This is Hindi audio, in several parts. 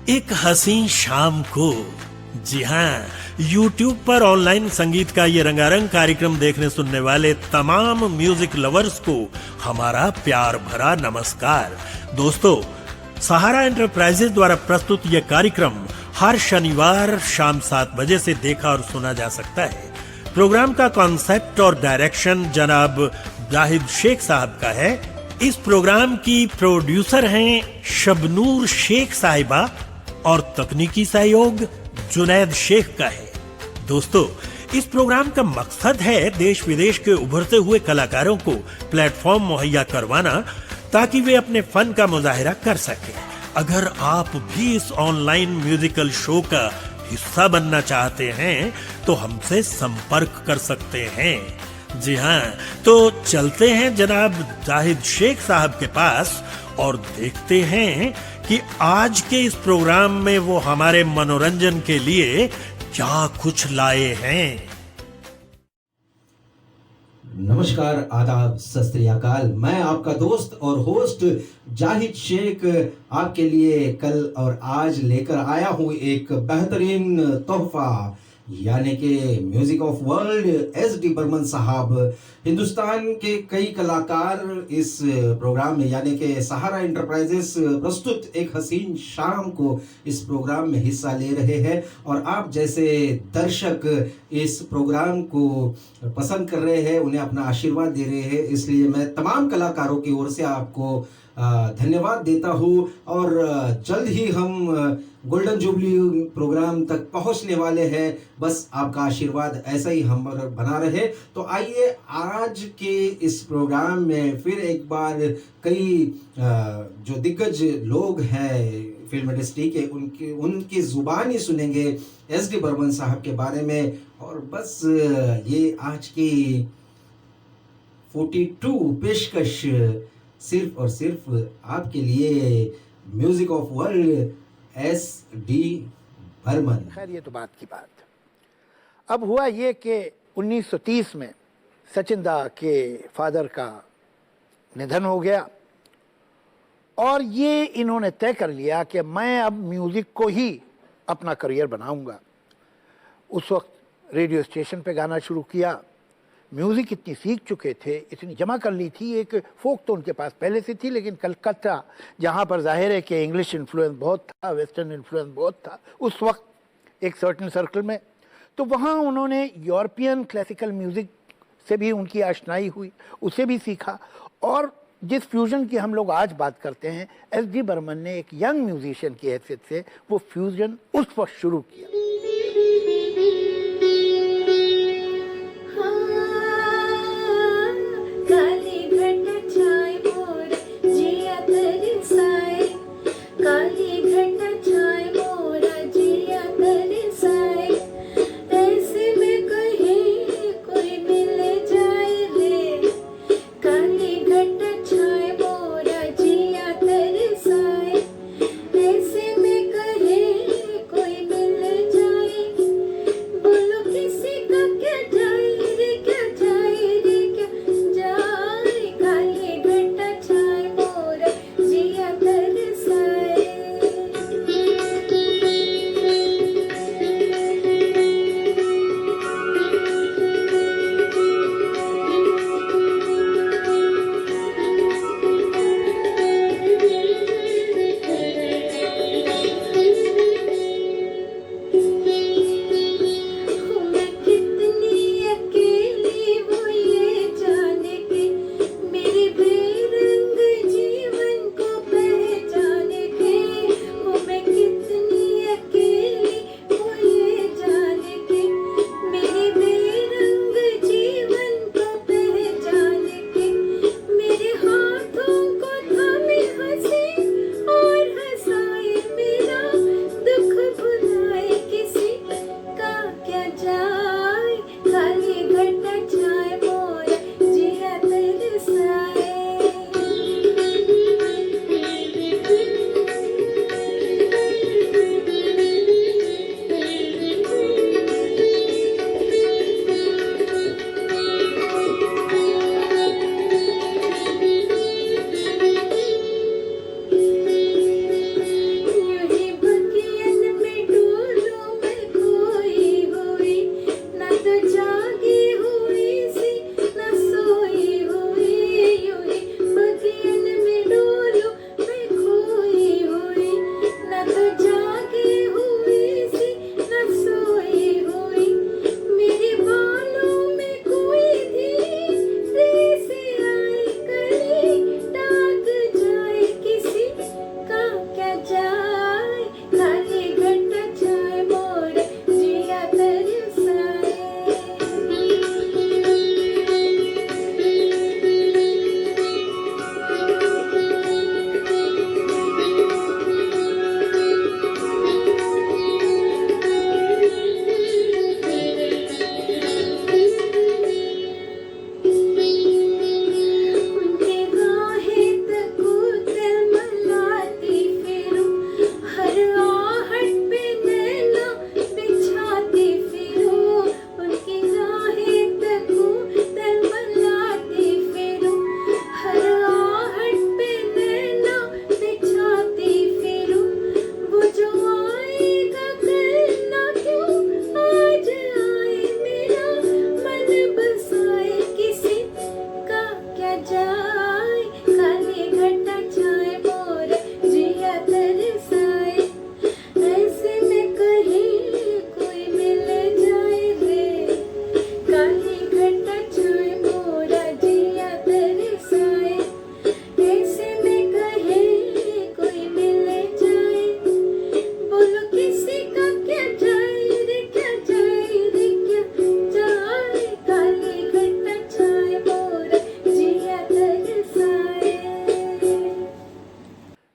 एक हसीन शाम को, जी हाँ, YouTube पर ऑनलाइन संगीत का ये रंगारंग कार्यक्रम देखने सुनने वाले तमाम म्यूजिक लवर्स को हमारा प्यार भरा नमस्कार। दोस्तों, सहारा एंटरप्राइजेज द्वारा प्रस्तुत यह कार्यक्रम हर शनिवार शाम 7 बजे से देखा और सुना जा सकता है। प्रोग्राम का कॉन्सेप्ट और डायरेक्शन जनाब जाहिद शेख साहब का है। इस प्रोग्राम की प्रोड्यूसर हैं शबनूर शेख साहिबा और तकनीकी सहयोग जुनैद शेख का है। दोस्तों, इस प्रोग्राम का मकसद है देश विदेश के उभरते हुए कलाकारों को प्लेटफॉर्म मुहैया करवाना ताकि वे अपने फन का मुजाहिरा कर सकें। अगर आप भी इस ऑनलाइन म्यूजिकल शो का हिस्सा बनना चाहते हैं तो हमसे संपर्क कर सकते हैं। जी हाँ, तो चलते हैं जनाब जाहिद शेख साहब के पास और देखते हैं कि आज के इस प्रोग्राम में वो हमारे मनोरंजन के लिए क्या कुछ लाए हैं। नमस्कार, आदाब, सत श्री अकाल। मैं आपका दोस्त और होस्ट जाहिद शेख आपके लिए कल और आज लेकर आया हूं एक बेहतरीन तोहफा, यानी कि music of world SD Burman साहब। हिंदुस्तान के कई कलाकार इस प्रोग्राम में, यानी कि सहारा एंटरप्राइजेस प्रस्तुत एक हसीन शाम को इस प्रोग्राम में हिस्सा ले रहे हैं और आप जैसे दर्शक इस प्रोग्राम को पसंद कर रहे हैं, उन्हें अपना आशीर्वाद दे रहे हैं। इसलिए मैं तमाम कलाकारों की ओर से आपको धन्यवाद देता हूँ और जल्द ही हम गोल्डन जुबली प्रोग्राम तक पहुंचने वाले हैं। बस आपका आशीर्वाद ऐसा ही हम बना रहे। तो आइए आज के इस प्रोग्राम में फिर एक बार कई जो दिग्गज लोग हैं फिल्म इंडस्ट्री के, उनकी जुबानी सुनेंगे SD बर्मन साहब के बारे में। और बस ये आज की 42 पेशकश सिर्फ और सिर्फ आपके लिए music of world SD Burman. खैर, ये तो बात की बात। अब हुआ ये कि 1930 में सचिन दा के फादर का निधन हो गया और ये इन्होंने तय कर लिया कि मैं अब म्यूज़िक को ही अपना करियर बनाऊंगा। उस वक्त रेडियो स्टेशन पे गाना शुरू किया। म्यूज़िक इतनी सीख चुके थे, इतनी जमा कर ली थी। एक फोक तो उनके पास पहले से थी, लेकिन कलकत्ता जहाँ पर जाहिर है कि इंग्लिश इन्फ्लुएंस बहुत था, वेस्टर्न इन्फ्लुएंस बहुत था उस वक्त एक सर्टेन सर्कल में, तो वहाँ उन्होंने यूरोपियन क्लासिकल म्यूज़िक से भी उनकी आशनाई हुई, उसे भी सीखा। और जिस फ्यूज़न की हम लोग आज बात करते हैं, SD बर्मन ने एक यंग म्यूजिशियन की हैसियत से वो फ्यूज़न उस वक्त शुरू किया। ऐसे में कहे कोई मिल जाए। जाए काली घटा छाए मोर जिया तरसाए ऐसे में कहीं कोई मिल जाए रे काली घटा छाए मोरा जिया तरसाए ऐसे में कहीं कोई मिल जाए बोलो किसी का क्या जाए रे क्या जाए रे क्या जाए काली घटा छाए मोरा जिया तरसाए।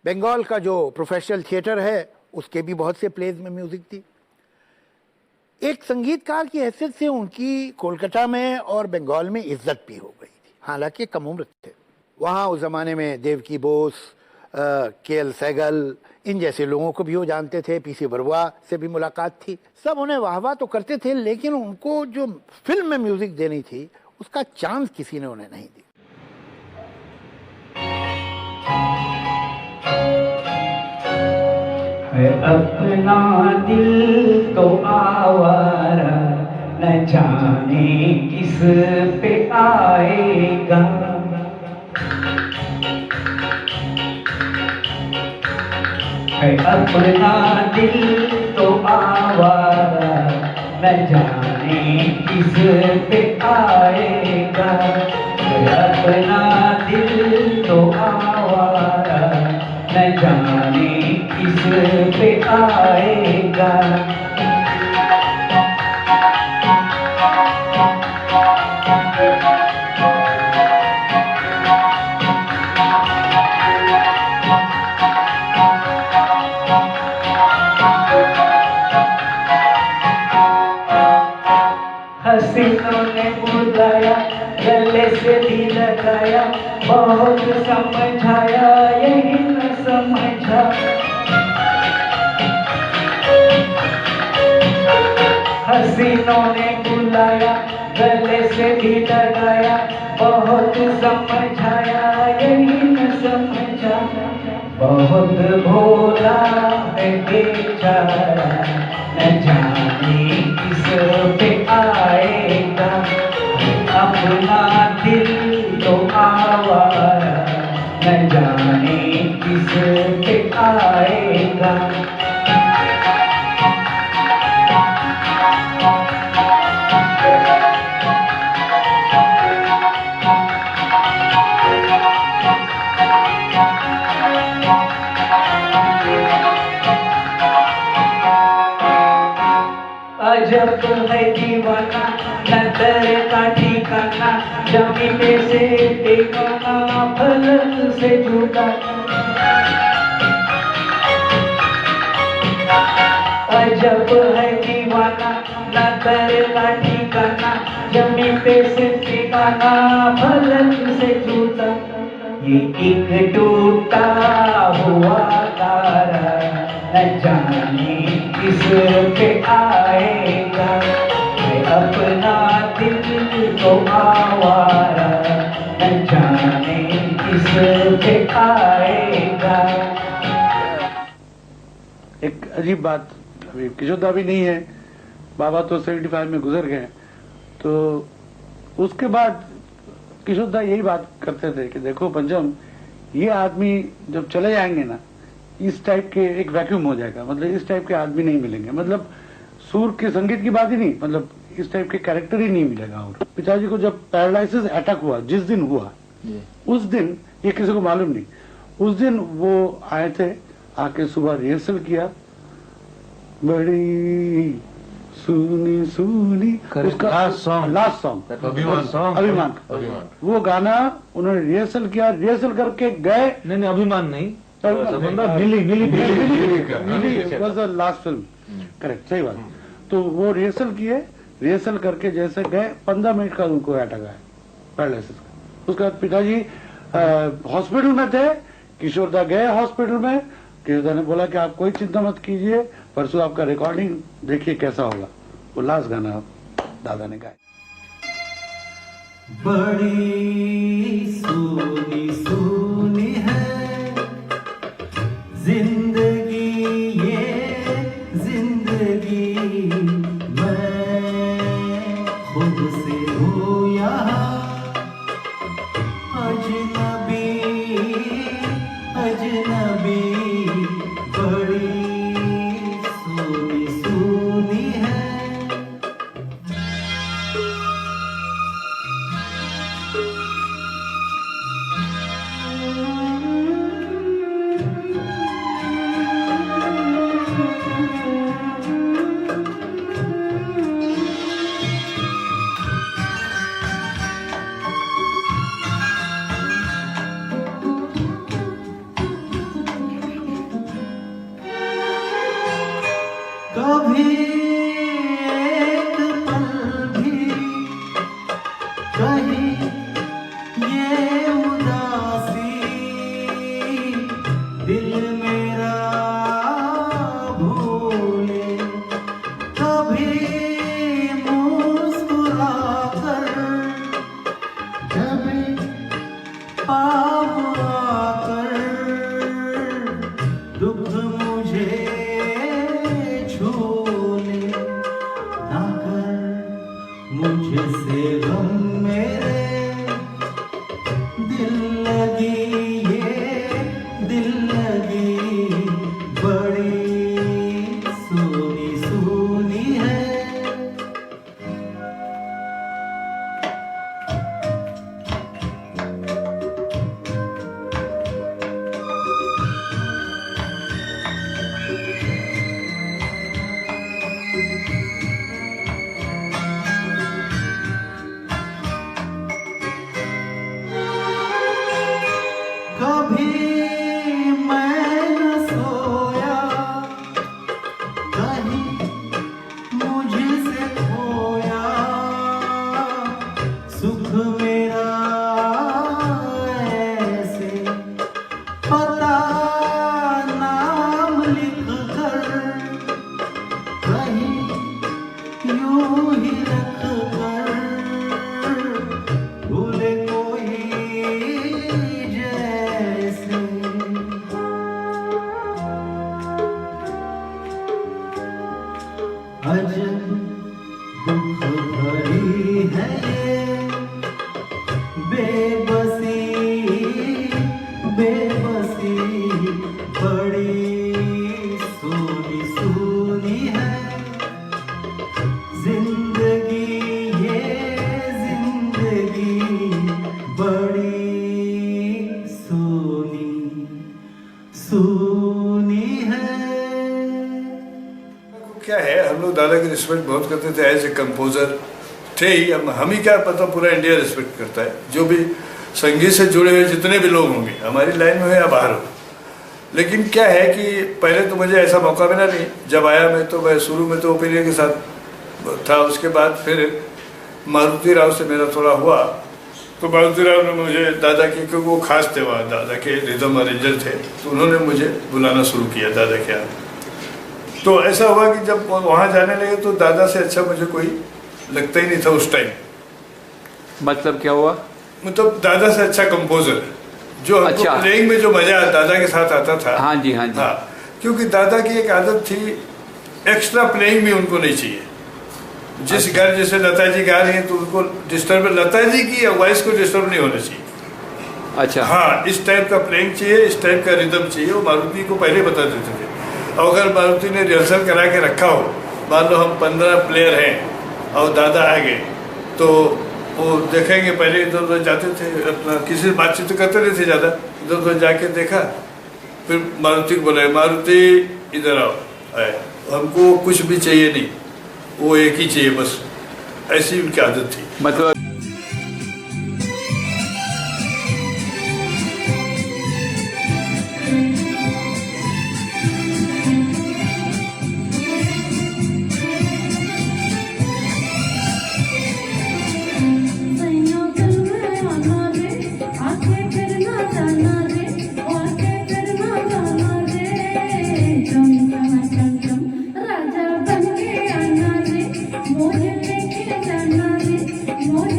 बंगाल का जो प्रोफेशनल थिएटर है उसके भी बहुत से प्लेज में म्यूजिक थी। एक संगीतकार की हैसियत से उनकी कोलकाता में और बंगाल में इज्जत भी हो गई थी, हालांकि कम उम्र थे। वहाँ उस ज़माने में देवकी बोस, के.एल. सहगल, इन जैसे लोगों को भी वो जानते थे। पीसी बरुआ से भी मुलाकात थी। सब उन्हें वाहवाह तो करते थे, लेकिन उनको जो फिल्म में म्यूजिक देनी थी उसका चांस किसी ने उन्हें नहीं दी। है अपना दिल तो आवारा न जाने किस पे आएगा है अपना दिल तो आवारा न जाने किस पे आएगा है अपना दिल तो आवारा न जाने किस पे आएगा हसीनों ने बुलाया गले से भी लगाया बहुत समझाया यही न समझा हसीनों ने बुलाया गले से भी लगाया बहुत समझाया यही न समझा बहुत भोला है बेचारा न जाने किस पे आएगा अपना दिल तो आवारा न जाने किस पे आएगा अजब है दीवाना नजर का ठिकाना जमीन से बेगाना फलक से जुदा अजब है दीवाना नजर का ठिकाना जमीन से बेगाना फलक से जुदा ये एक टूटा हुआ तारा न जाने किस पे आएगा मैं अपना दिल तो आवारा न जाने किस पे आएगा। एक अजीब बात, अभी किशोरदा भी नहीं है, बाबा तो 75 में गुजर गए, तो उसके बाद किशोरदा यही बात करते थे कि देखो पंचम, ये आदमी जब चले जाएंगे ना, इस टाइप के एक वैक्यूम हो जाएगा, मतलब इस टाइप के आदमी नहीं मिलेंगे, मतलब सुर के संगीत की बात ही नहीं, मतलब इस टाइप के कैरेक्टर ही नहीं मिलेगा। और पिताजी को जब पैरालिसिस अटैक हुआ, जिस दिन हुआ उस दिन ये किसी को मालूम नहीं, उस दिन वो आए थे, आके सुबह रिहर्सल किया, बड़ी सुनी सुनी उसका लास्ट सॉन्ग अभिमान, वो गाना उन्होंने रिहर्सल किया, रिहर्सल करके गए, नहीं अभिमान नहीं, Mili was the last film, correct, सही बात। तो वो रिहर्सल किए, रिहर्सल करके जैसे गए 15 मिनट का उनको अटैक आया पैरालिसिस का। उसके बाद पिताजी हॉस्पिटल में थे, किशोरदा गए हॉस्पिटल में, किशोरदा ने बोला कि आप कोई चिंता मत कीजिए, परसों आपका रिकॉर्डिंग देखिए कैसा होगा। वो लास्ट गाना दादा ने गाया। बड़ी सोनी सोनी है जिंदगी ये जिंदगी, मैं खुद से हूँ यहाँ अजनबी अजनबी बड़ी सोनी सोनी है। कभी एक पल भी कहीं ये उदासी दिल मेरा भूले, कभी मुस्कुरा कर जब पाँव आकर दुख मुझे छूले, ना कर मुझसे गम मेरे दिल लगी ये दिल लगी बड़ी सोनी सोनी है। कभी मैं न सोया कहीं मुझसे खोया, सुख मेरा ऐसे पता नाम लिख कर कहीं यूं ही रख कर भूले कोई जैसे। अजब दुख भरी है ये बेबसी बेबसी बड़ी सोनी सोनी है जिंदगी ये जिंदगी बड़ी सोनी सोनी है। क्या है, हम लोग दादा की रिस्पेक्ट बहुत करते थे एज ए कंपोजर थे ही। हम ही क्या पता, पूरा इंडिया रिस्पेक्ट करता है। जो भी संगीत से जुड़े हुए जितने भी लोग होंगे, हमारी लाइन में हो या बाहर हो। लेकिन क्या है कि पहले तो मुझे ऐसा मौका मिला नहीं। जब आया मैं शुरू में तो ओपिनियन के साथ था, उसके बाद फिर मारुति राव से मेरा थोड़ा हुआ, तो मारुति राव ने मुझे दादा के, क्योंकि वो खास थे, वहाँ दादा के रिदम अरेंजर थे, तो उन्होंने मुझे बुलाना शुरू किया दादा के यहाँ। तो ऐसा हुआ कि जब वहाँ जाने लगे तो दादा से अच्छा मुझे कोई लगता ही नहीं था उस टाइम। मतलब क्या हुआ? मतलब दादा से अच्छा कंपोजर जो हमको अच्छा। प्लेइंग में जो मजा दादा के साथ आता था। हाँ जी हाँ जी। हाँ, क्योंकि दादा की एक आदत थी, एक्स्ट्रा प्लेइंग भी उनको नहीं चाहिए। जिस अच्छा। घर जैसे लता जी गा रही हैं तो उनको डिस्टर्ब, लता जी की वॉइस को डिस्टर्ब नहीं होना चाहिए। अच्छा। हाँ, इस टाइप का प्लेइंग चाहिए, इस टाइप का रिदम चाहिए। वो मारुति को पहले बता देते थे। और अगर मारुति ने रिहर्सल करा के रखा हो, मान लो हम 15 प्लेयर हैं और दादा आ गए, तो वो देखेंगे, पहले इधर उधर जाते थे, अपना किसी से बातचीत करते नहीं थे ज़्यादा, इधर उधर जाके देखा, फिर मारुति को बोला, मारुति इधर आओ। आए, हमको कुछ भी चाहिए नहीं, वो एक ही चाहिए बस। ऐसी उनकी आदत थी। मतलब राजा बन के आना रे, मोहे लेके जाना रे, मोहे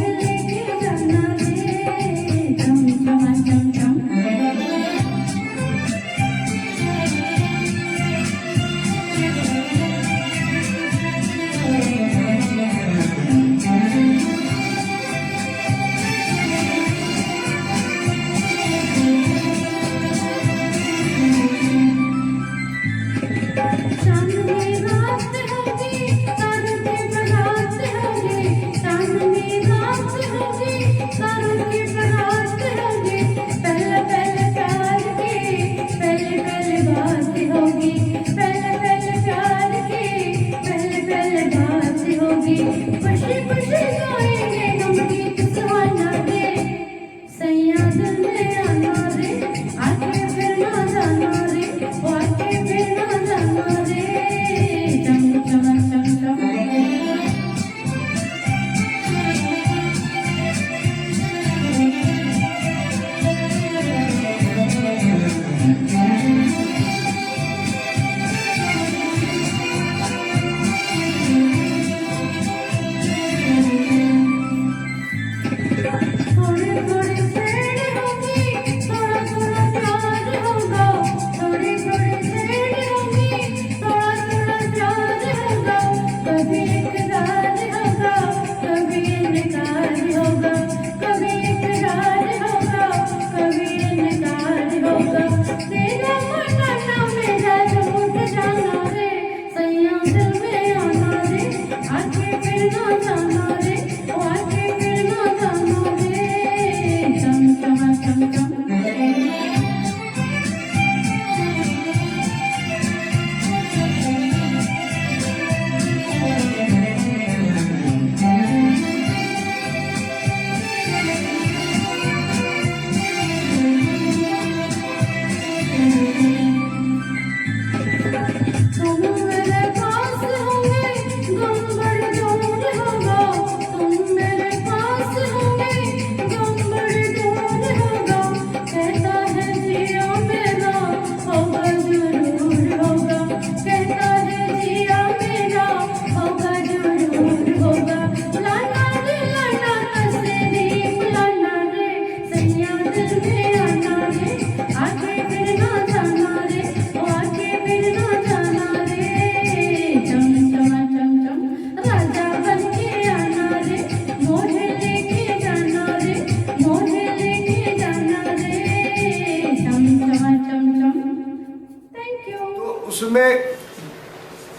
उसमें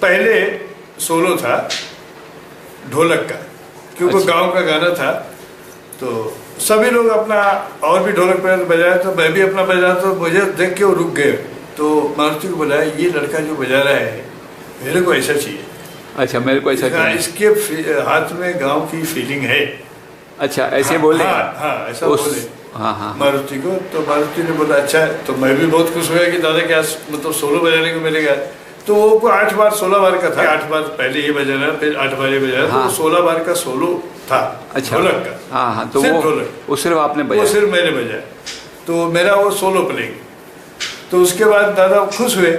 पहले सोलो था ढोलक का, क्योंकि अच्छा। गांव का गाना था, तो सभी लोग अपना और भी ढोलक पर बजाया, तो मैं भी अपना बजाया, तो मुझे देख के वो रुक गए। तो मारुति को बोला, ये लड़का जो बजा रहा है मेरे को ऐसा चाहिए। अच्छा, मेरे को ऐसा चाहिए। इसके हाथ में गांव की फीलिंग है। अच्छा, ऐसे बोले? हाँ, ऐसा बोले हाँ। मारुति को। तो मारुति ने बोला अच्छा है। तो मैं भी बहुत खुश हुआ कि दादा क्या मतलब सोलो बजाने को मिलेगा। तो वो 8 बार 16 बार का था, 8 बार पहले ये बजाना, फिर 8 बार ये बजाना, हाँ। तो 16 बार का सोलो था। अच्छा, ढोलक का। हाँ। तो सिर्फ वो ढोलक, सिर्फ आपने वो बजाया? सिर्फ मैंने बजाया। तो मेरा वो सोलो प्लेइंग। तो उसके बाद दादा खुश हुए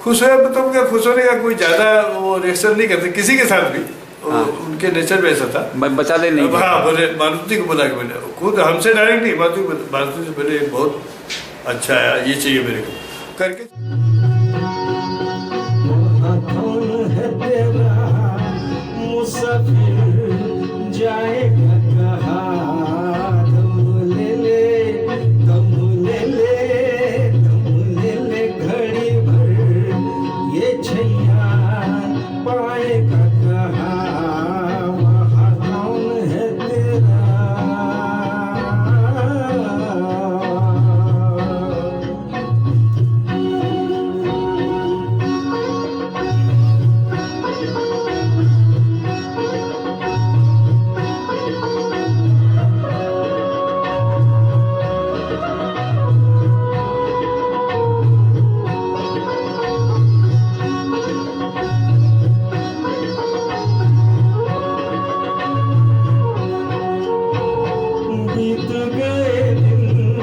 मतलब क्या, खुश होने का कोई ज्यादा वो रिएक्शन नहीं करते किसी के साथ भी। हाँ। उनके नेचर में ऐसा था। बता दे नहीं? हाँ, बोले मारुति को बोला कि बोले खुद हमसे डायरेक्ट नहीं, मारुति से बोले बहुत अच्छा है, ये चाहिए मेरे को करके। कौन है तेरा मुसाफिर जाएगा कहाँ, दम ले ले घड़ी भर ये छैया पाएगा कहाँ, वहाँ कौन है तेरा। बीत गए दिन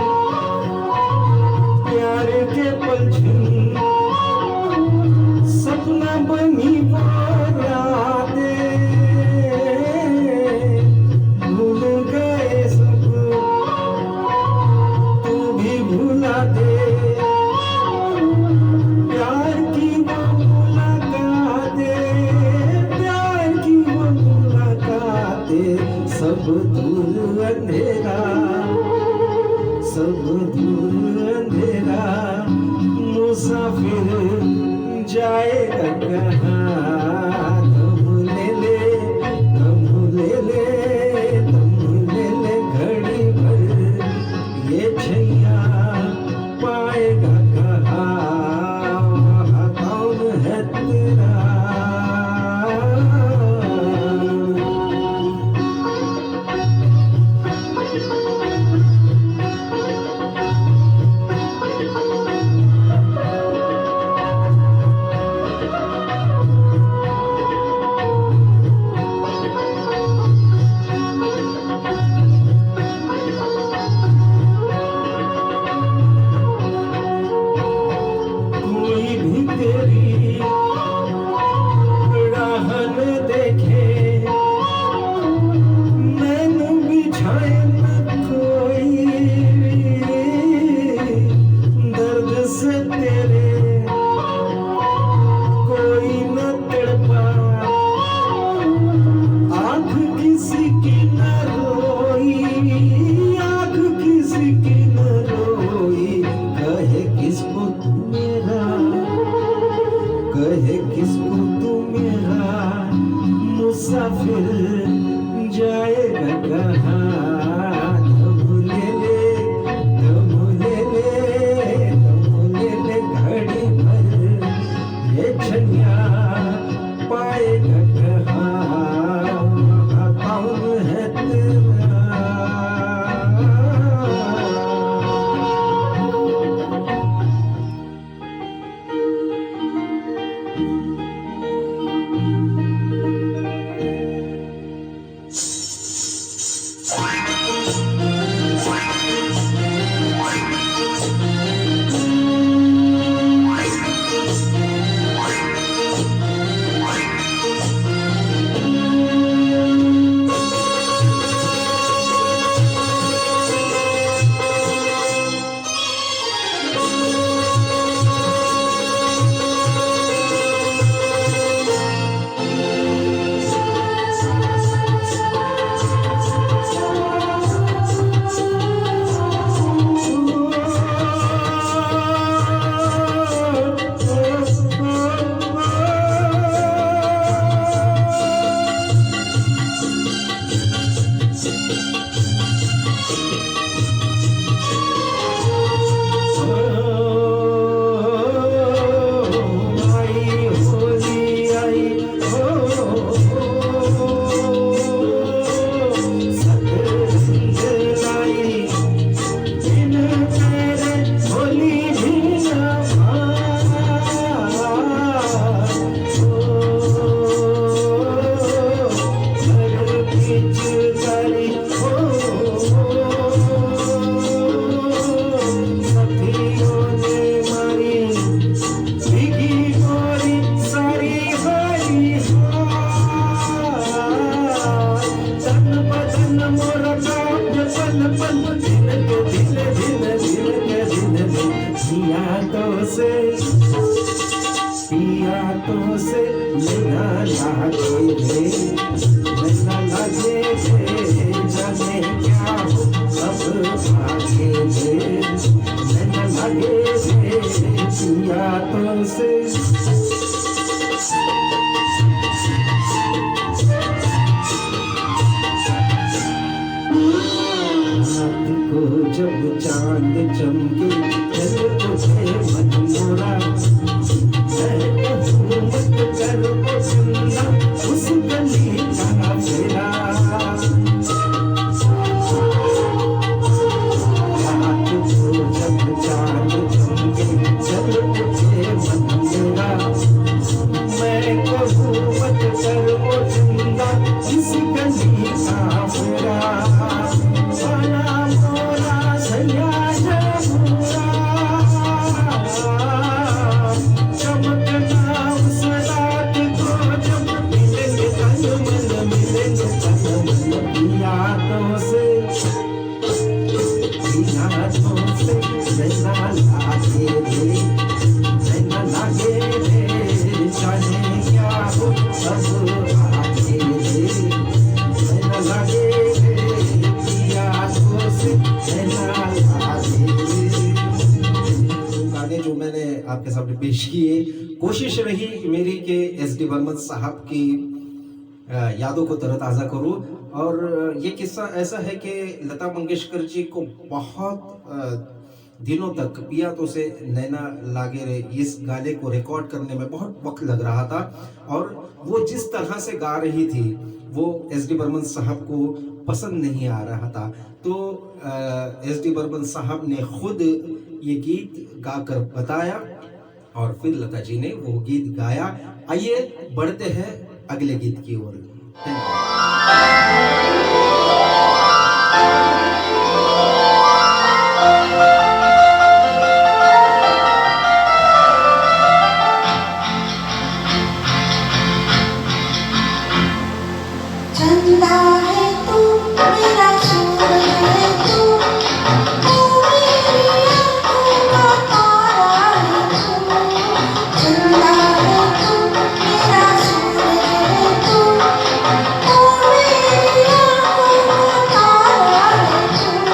प्यार के पल छिन, सपना बनी वो रातें, भूल गए सब तू भी भुला दे, प्यार की वो मुलाकातें, प्यार की वो मुलाकातें, सब दूर अंधेरा, सब दूर अंधेरा, मुसाफिर जाएगा कहाँ, दम ले ले घड़ी भर ये छैया पाएगा कहाँ, वहाँ कौन है तेरा। यादों से यादों से नैना लागे रे नैना लागे रे जाने क्या हो अब आगे रे नैना लागे रे यादों से रात को जब चांद चमके जल उठे मन मोरा मैं कहूँ मत करो चंदा उस गली का फेरा रात को जब चांद चमके जल उठे मन मोरा मैं कहूँ मत करो चंदा इस गली का फेरा आपके सामने पेश किए। कोशिश रही मेरी कि एस.डी. बर्मन साहब की यादों को तरोताज़ा करूं। और ये किस्सा ऐसा है कि लता मंगेशकर जी को बहुत दिनों तक पिया तो से नैना लागे रे इस गाने को रिकॉर्ड करने में बहुत वक्त लग रहा था। और वो जिस तरह से गा रही थी वो एस.डी. बर्मन साहब को पसंद नहीं आ रहा था। तो एस.डी. बर्मन साहब ने खुद ये गीत गाकर बताया और फिर लता जी ने वो गीत गाया। आइए बढ़ते हैं अगले गीत की ओर। चंदा है तू मेरा सूरज है तू मेरी आँखों का तारा है तू चंदा है तू मेरा सूरज है तू मेरी आँखों का तारा है तू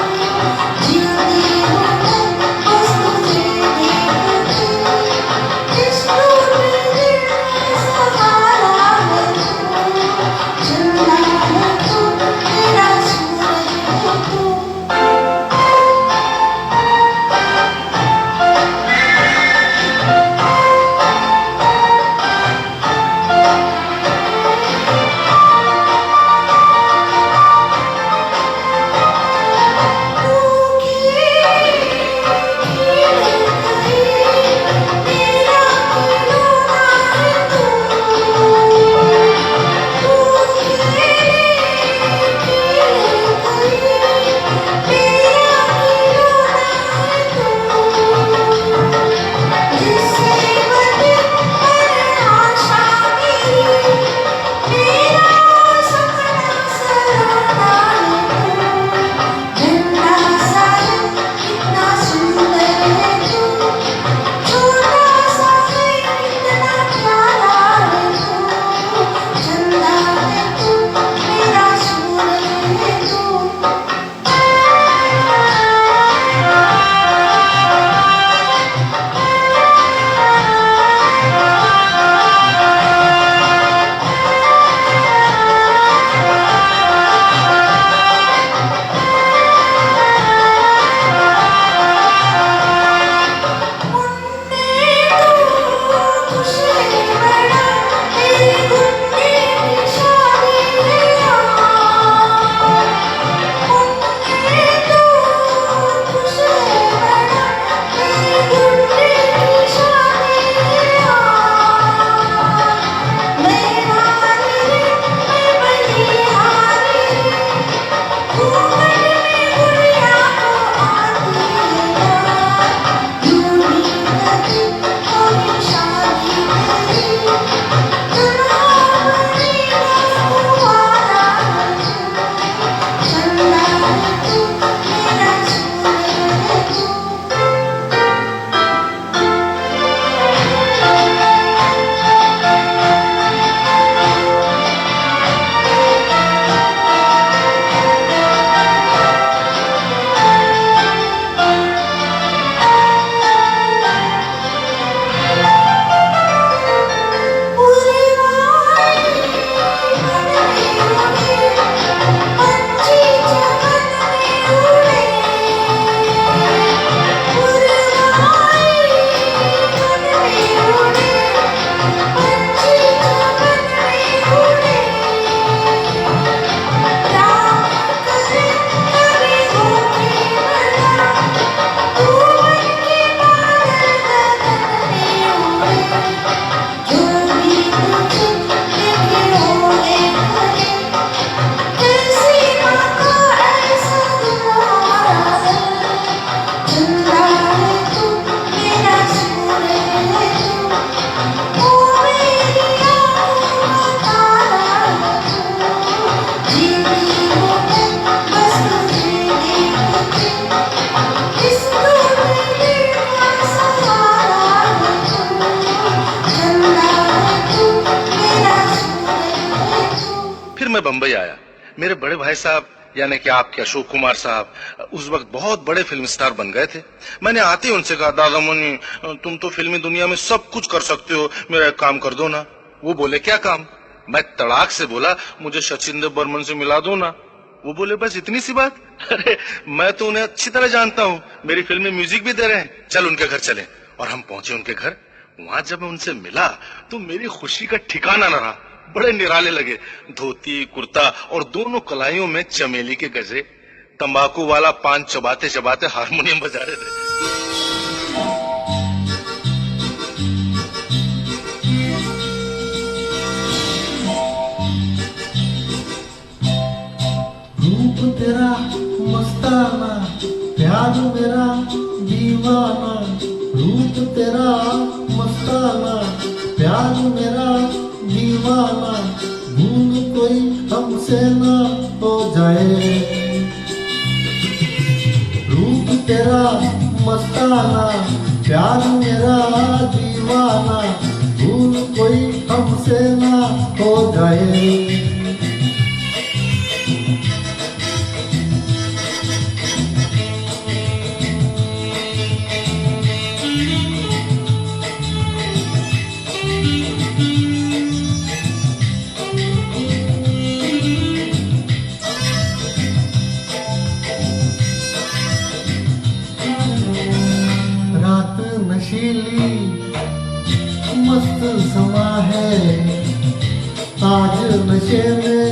मैं बंबई आया, मेरे बड़े भाई साहब यानी कि आपके अशोक कुमार साहब उस वक्त बहुत बड़े फिल्म स्टार बन गए थे। मैंने आते ही उनसे कहा, दादा मुनि तुम तो फिल्मी दुनिया में सब कुछ कर सकते हो, मेरा एक काम कर दो ना। वो बोले, क्या काम? मैं तड़ाक से बोला, मुझे सचिन देव बर्मन से मिला दो ना। वो बोले, बस इतनी सी बात? अरे मैं तो उन्हें अच्छी तरह जानता हूँ, मेरी फिल्म में म्यूजिक भी दे रहे हैं, चल उनके घर चले। और हम पहुंचे उनके घर। वहां जब मैं उनसे मिला तो मेरी खुशी का ठिकाना न रहा। बड़े निराले लगे, धोती कुर्ता और दोनों कलाइयों में चमेली के गजरे, तंबाकू वाला पान चबाते चबाते हारमोनियम बजा रहे थे। रूप तेरा मस्ताना, प्यार मेरा दीवाना। रूप तेरा मस्ताना, प्यार मेरा दीवाना। भूल कोई हमसे ना हो जाए। रूप तेरा मस्ताना, प्यार मेरा दीवाना। भूल कोई हमसे ना हो जाए। रात नशीली मस्त समा है, आज नशे में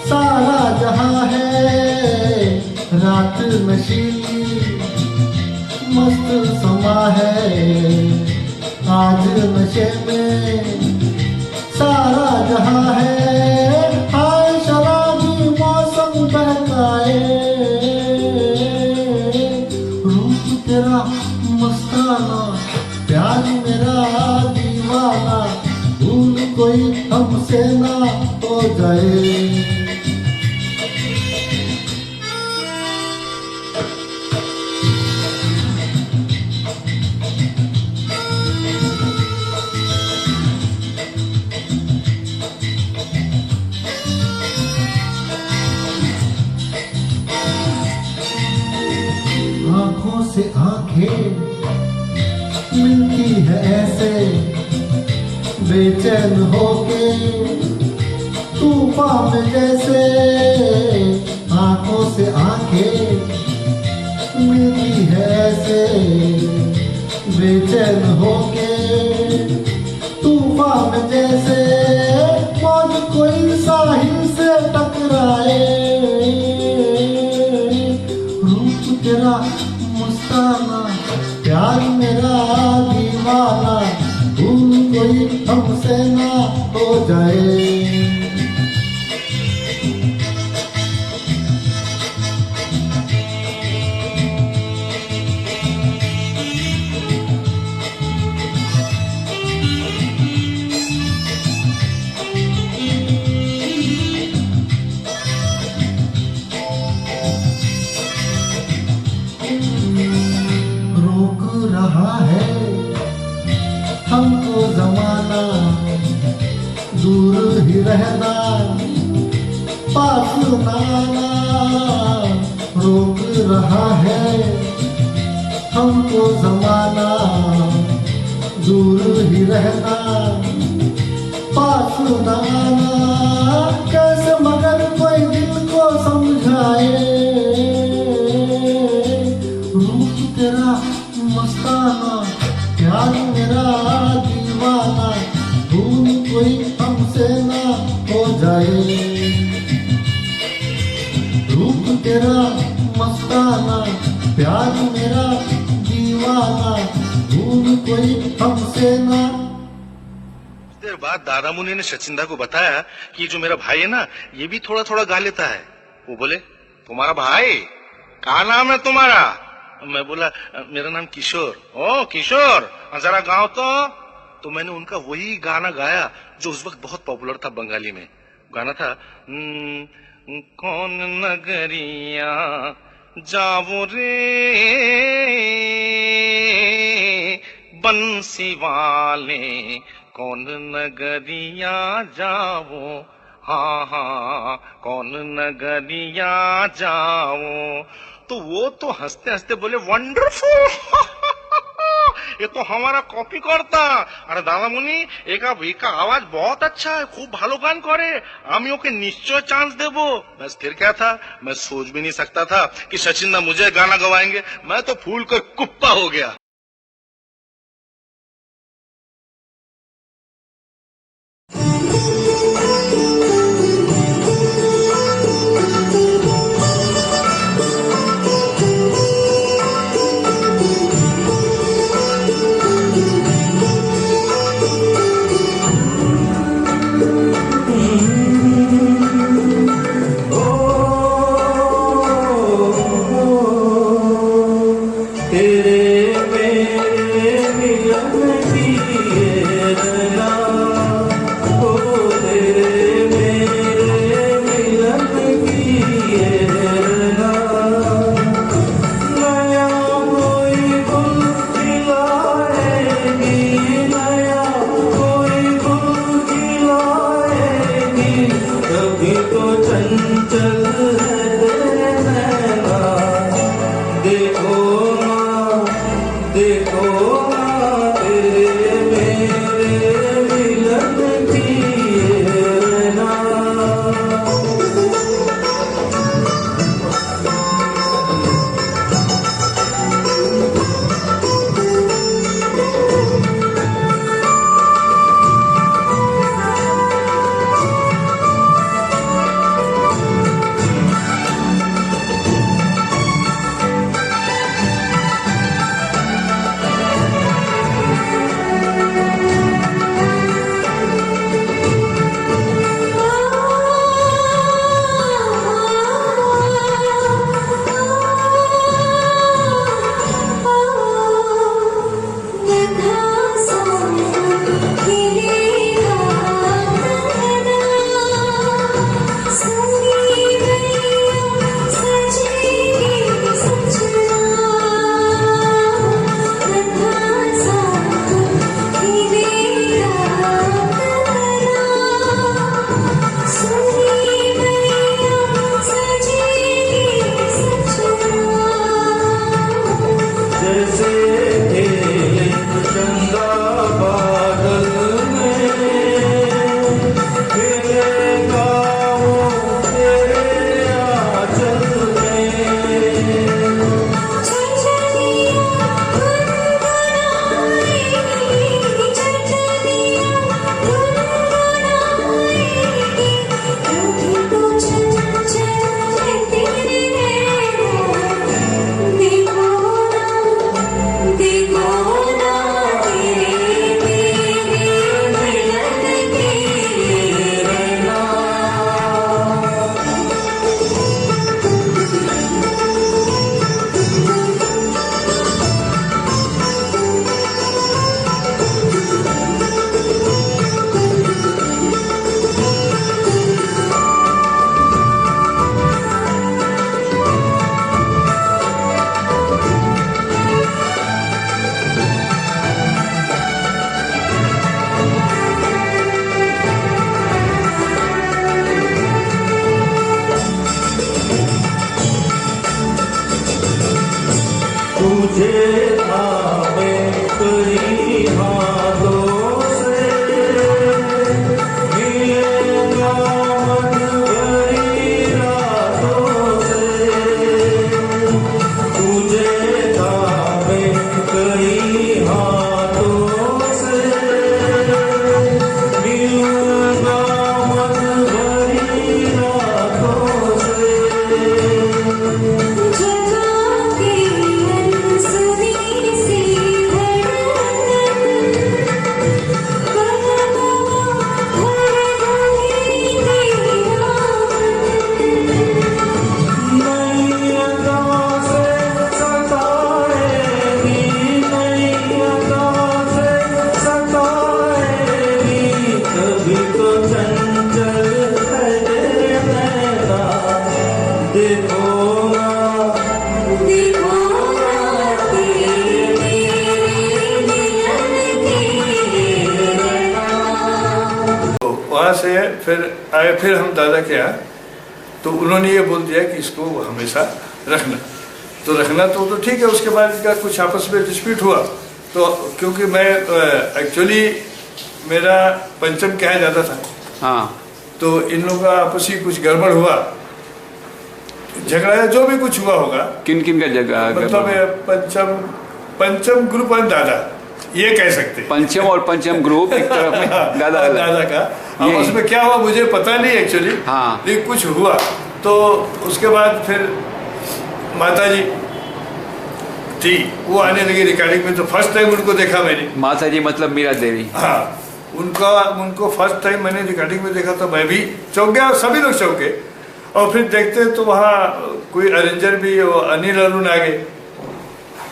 सारा जहां है। रात नशीली मस्त समा है, आज नशे में सारा जहां है। हाय शराबी मौसम बहकाए। रूप तेरा मस्ताना, प्यार मेरा दीवाना। भूल कोई हमसे ना हो जाए। आंखों से आंखें मिलती है ऐसे, बेचैन होके तूफान में जैसे। आंखों से आंखें मिलती है ऐसे, बेचैन होके तूफान में जैसे। मौज कोई साहिल से टकराए। रूप तेरा मस्ताना, प्यार मेरा दीवाना। भूल कोई हमसे ना हो जाए। रोक रहा है हमको जमाना, दूर ही रहना पास ना आना। रोक रहा है हमको जमाना, दूर ही रहना पास ना आना। कैसे मगर कोई दिल को समझाए। रूप तेरा मस्ताना, प्यार मेरा दीवाना। भूल कोई हमसे ना हो जाए। रूप तेरा मस्ताना, प्यार मेरा दीवाना। भूल कोई हमसे ना। देर बाद दादा मुनि ने सचिंदा को बताया कि जो मेरा भाई है ना, ये भी थोड़ा थोड़ा गा लेता है। वो बोले, तुम्हारा भाई? क्या नाम है तुम्हारा? मैं बोला, मेरा नाम किशोर। ओ किशोर, जरा गाओ तो मैंने उनका वही गाना गाया जो उस वक्त बहुत पॉपुलर था बंगाली में। गाना था, कौन नगरिया जावो रे बंसी वाले, कौन नगरिया जावो। हाँ हाँ कौन नगरिया जाऊं, तो वो तो हंसते हंसते बोले वंडरफुल। ये तो हमारा कॉपी करता। अरे दादा मुनि एका आवाज बहुत अच्छा है, खूब भालो गान करे, আমি ওকে निश्चय चांस देबो। बस फिर क्या था, मैं सोच भी नहीं सकता था कि सचिन दा मुझे गाना गवाएंगे। मैं तो फूल कर कुप्पा हो गया। जगा के अंसुरी से फिर आए, फिर हम दादा के यहाँ, तो उन्होंने ये बोल दिया कि इसको हमेशा रखना। तो रखना तो ठीक है। उसके बाद इनका कुछ आपस में डिस्प्यूट हुआ, तो क्योंकि मैं एक्चुअली मेरा पंचम के यहाँ जाता था, हाँ, तो इन लोगों का आपस ही कुछ गड़बड़ हुआ, झगड़ा या जो भी कुछ हुआ होगा। किन किन का जगह मतलब पंचम ग्रुप और दादा, ये कह सकते हैं। पंचम और पंचम ग्रुप एक तरफ में, दादा का आपस में क्या हुआ मुझे पता नहीं एक्चुअली, हाँ, लेकिन कुछ हुआ। तो उसके बाद फिर माता जी थी, वो आने लगी रिकॉर्डिंग में, तो फर्स्ट टाइम उनको देखा मैंने। माता जी मतलब मीरा देवी? हाँ, उनको फर्स्ट टाइम मैंने रिकॉर्डिंग में देखा, तो मैं भी चौंक गया और सभी लोग चौंके। और फिर देखते तो वहाँ कोई अरेंजर भी, अनिल अरुण आ गए।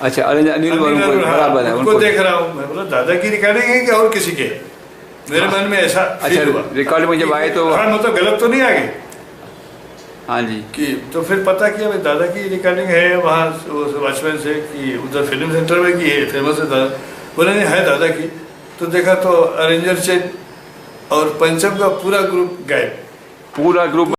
अच्छा, अनिल अरुण बराबर है, उनको देख रहा हूँ मैं, बोला दादा की रिकॉर्डिंग है कि और किसी के? मेरे मन में ऐसा अच्छा हुआ। रिकॉर्डिंग में जब आए तो हाँ, मतलब गलत तो नहीं आ गए? हाँ जी। कि तो फिर पता किया भाई दादा की रिकॉर्डिंग है वहाँ वॉचमैन से, कि उधर फिल्म सेंटर में की है, फेमस है दादा। बोला नहीं है दादा की। तो देखा तो अरेंजर चेंज और पंचम का पूरा ग्रुप गायब, पूरा ग्रुप।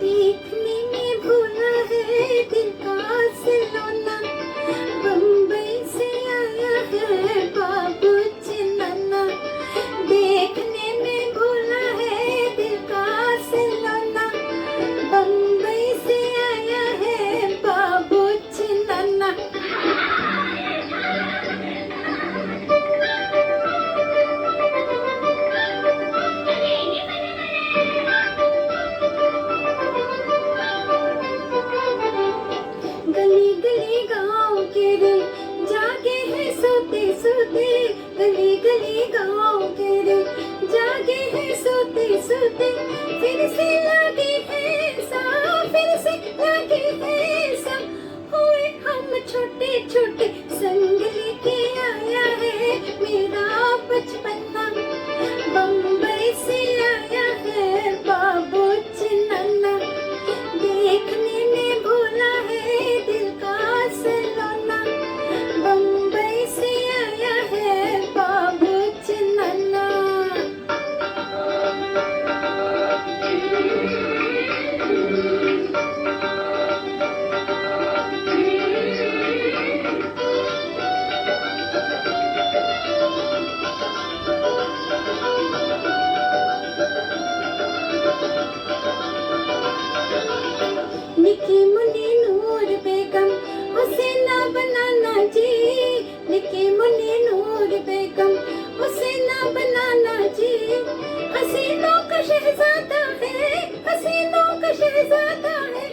देखने में भूला है दिल का सिलोना, बम्बई से आया है बाबू चिन्ना। देखने में भूला है दिल का सिलोना, बम्बई से आया है बाबू चिन्ना। गली गली गाँव के रे जागे हैं सोते सोते, गली गली गाँव के रे जागे हैं सोते सोते। फिर से लगे हैं सा, फिर से लगे हैं सा, हुए हम छोटे छोटे, संग लेके आया है मेरा बचपना। बम्बई से आया है बाबू चिन्ना, देखने में भूला है दिल का सिलोना, बम्बई से आया है बाबू चिन्ना। निकी मुनी नूर बेगम उसे ना बनाना जी, निकी मुनी नूर बेगम उसे ना बनाना जी। हसीनों का शहजादा है, हसीनों का शहजादा है,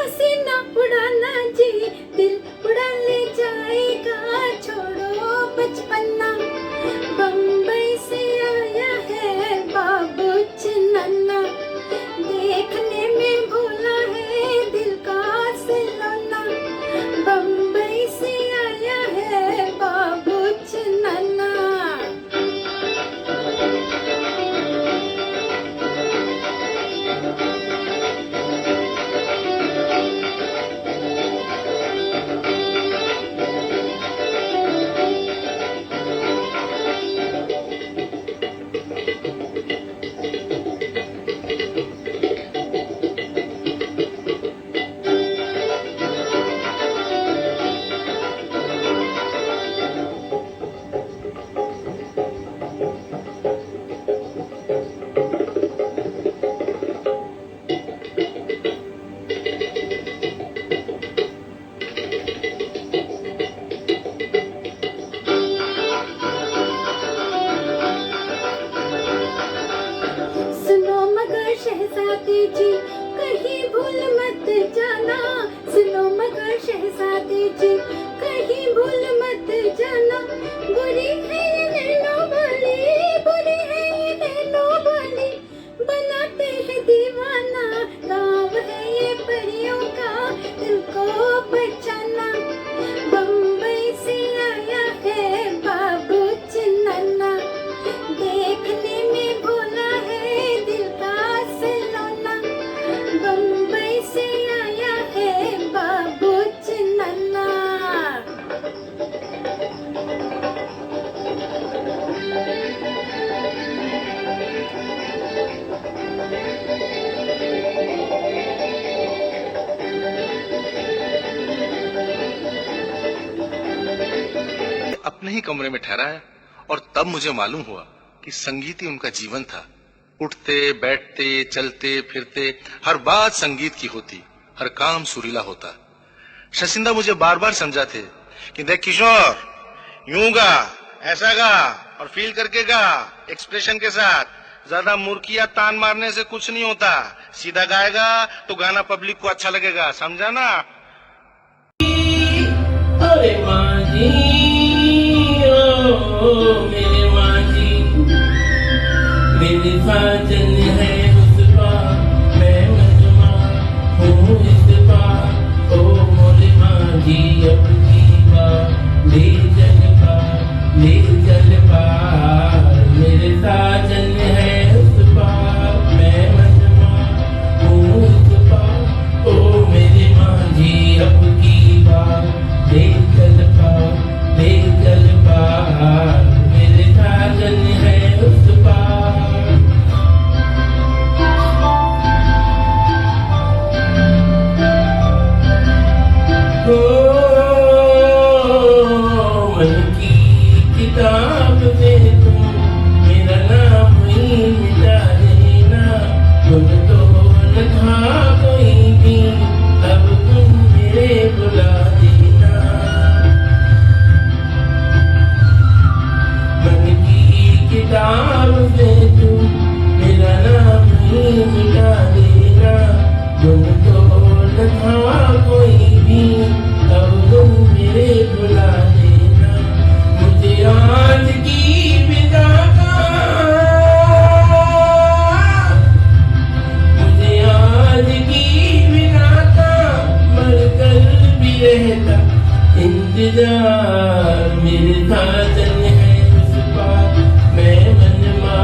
हसीना उड़ाना जी, दिल उड़ा ले जाएगा छोड़ो बचपना। बम्बई से आया है बाबू चिन्ना, देखने में भूला है दिल का सिलोना, बम्बई से आया है बाबू चिन्ना। सुनो मगर शहजादी जी कहीं भूल मत जाना, सुनो मगर शहजादी जी कहीं भूल मत जाना। बुरी है ये नैनो वाली, बुरी है ये नैनो वाली, बनाते हैं दीवाना। गाँव है ये परियों का, दिल को बचाना। बम्बई से ही कमरे में ठहराया और तब मुझे मालूम हुआ कि संगीत ही उनका जीवन था। उठते बैठते चलते फिरते हर बात संगीत की होती, हर काम सुरीला होता। शशिंदा मुझे बार बार समझाते कि देख किशोर, यूं गा, ऐसा गा और फील करके गा, एक्सप्रेशन के साथ। ज्यादा मुर्की या तान मारने से कुछ नहीं होता, सीधा गाएगा तो गाना पब्लिक को अच्छा लगेगा, समझा ना? अरे माँ जी, ओ मेरे माँ जी, मेरे साजन है उस पार, मैं मजमा हूँ इस पार। ओ मोरे माँ जी, अब की बार ले चल पार, ले चल पार। मेरे साजन है उस पार, मैं मजमा हूँ इस पार। ओ मेरे माँ जी, अब की बार ले चल पार, ले चल पार। मेरे साजन है उस पार। मन की किताब में तुम मेरा नाम ही मिटा देना। तुम तो न था कोई भी, अब तुम मेरे बुला देना। मन की किताब में तुम मेरा नाम ही मिटा देना। तुम तो न था कोई भी, अब तुम मेरे बुला देना। मुझे आज की विदा का, मुझे आज की विदा का मर कर भी रहता इंतजार। मेरे साजन है उस पार, मैं मनमा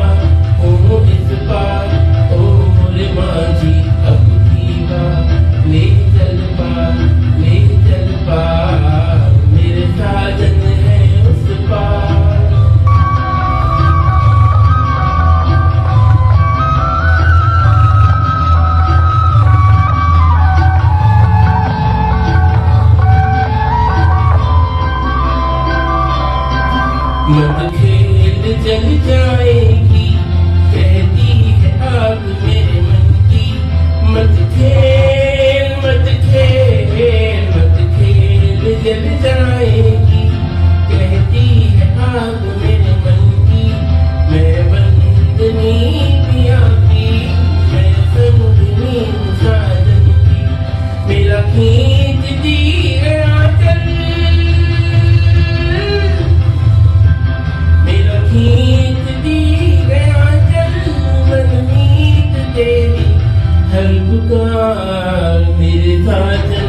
हूँ इस पार। ओ मोरे माँ जी, अब की बार ले चल पार, ले चल पार। मेरे साजन है उस पार। मत खेल जल जाएगी, कहती है आग मेरे मन की। मत खेल, मत खेल, मत खेल जल जाएगी, कहती है आग मेरे मन की। मैं बंदनी पिया की, मैं समझनी साजन की। मेरा खींचती है आंचल, मेरा खींचती है आंचल। मनमीत तेरी हर पुकार, मेरे साजन